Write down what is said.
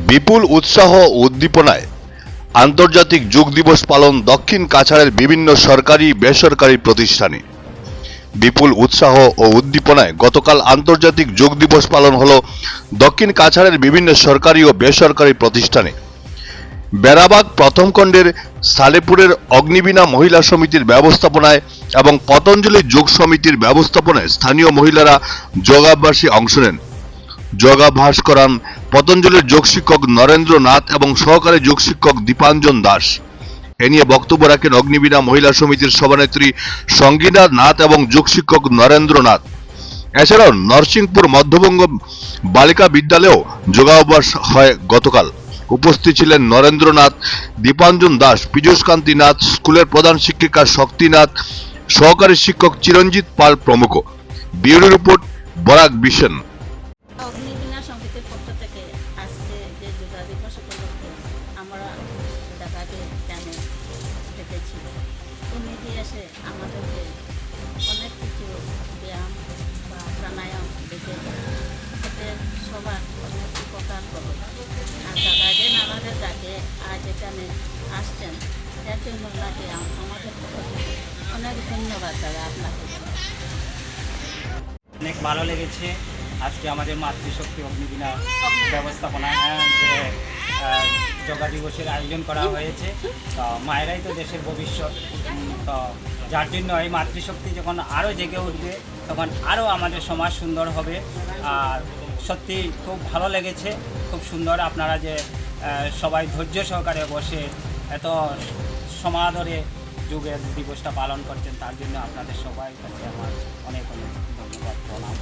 বিপুল উৎসাহ ও উদ্দীপনায় আন্তর্জাতিক যোগ দিবস পালন দক্ষিণ কাছাড়ের বিভিন্ন সরকারি বেসরকারি প্রতিষ্ঠানে। বিপুল উৎসাহ ও উদ্দীপনায় গতকাল আন্তর্জাতিক যোগ দিবস পালন হলো দক্ষিণ কাছাড়ের বিভিন্ন সরকারি ও বেসরকারি প্রতিষ্ঠানে। বেড়াবাগ প্রথম খণ্ডের সালেপুরের অগ্নিবীণা মহিলা সমিতির ব্যবস্থাপনায় এবং পতঞ্জলি যোগ সমিতির ব্যবস্থাপনায় স্থানীয় মহিলারা যোগাভ্যাসে অংশ নেন। যোগাভ্যাস করান পতঞ্জলির যোগ শিক্ষক নরেন্দ্র নাথ এবং সহকারী যোগ শিক্ষক দীপাঞ্জন দাস। এ নিয়ে বক্তব্য রাখেন অগ্নিবীণা মহিলা সমিতির সভানেত্রী সঙ্গীনা নাথ এবং যোগ শিক্ষক নরেন্দ্র নাথ। এছাড়াও নরসিংপুর মধ্যবঙ্গ বালিকা বিদ্যালয়েও যোগাভ্যাস হয় গতকাল। উপস্থিত ছিলেন নরেন্দ্রনাথ, দীপাঞ্জন দাস, পীযূষকান্তি নাথ, স্কুলের প্রধান শিক্ষিকা শক্তিনাথ, সহকারী শিক্ষক চিরঞ্জিত পাল প্রমুখ। ব্যুরো রিপোর্ট, বরাক বিশন। অগ্নিবীণা সমিতির পক্ষ থেকে আজকে যে যোগা দিবস উপলক্ষে আমরা ঢাকাকে ক্যাম্পে ডেকেছি। কমিটি এসে আমাদেরকে অনেক কিছু ব্যায়াম বা প্রাণায়াম দেখে এতে সবার অনেক উপকার হবে। আর ঢাকাকে আমাদের ডাকে আজ এখানে আসছেন, এর জন্য তাকে আমাদের পক্ষ থেকে অনেক ধন্যবাদ দাদা আপনাকে। অনেক ভালো লেগেছে আজকে আমাদের মাতৃশক্তি অগ্নিবীণা ব্যবস্থাপনায় যে যোগা দিবসের আয়োজন করা হয়েছে। তো মায়েরাই তো দেশের ভবিষ্যৎ, তো যার জন্য এই মাতৃশক্তি যখন আরও জেগে উঠবে তখন আরও আমাদের সমাজ সুন্দর হবে। আর সত্যি খুব ভালো লেগেছে, খুব সুন্দর আপনারা যে সবাই ধৈর্য সহকারে বসে এত সমাদরে যোগের দিবসটা পালন করছেন, তার জন্য আপনাদের সবাই কাছে আমার অনেক অনেক ধন্যবাদ প্রণাম।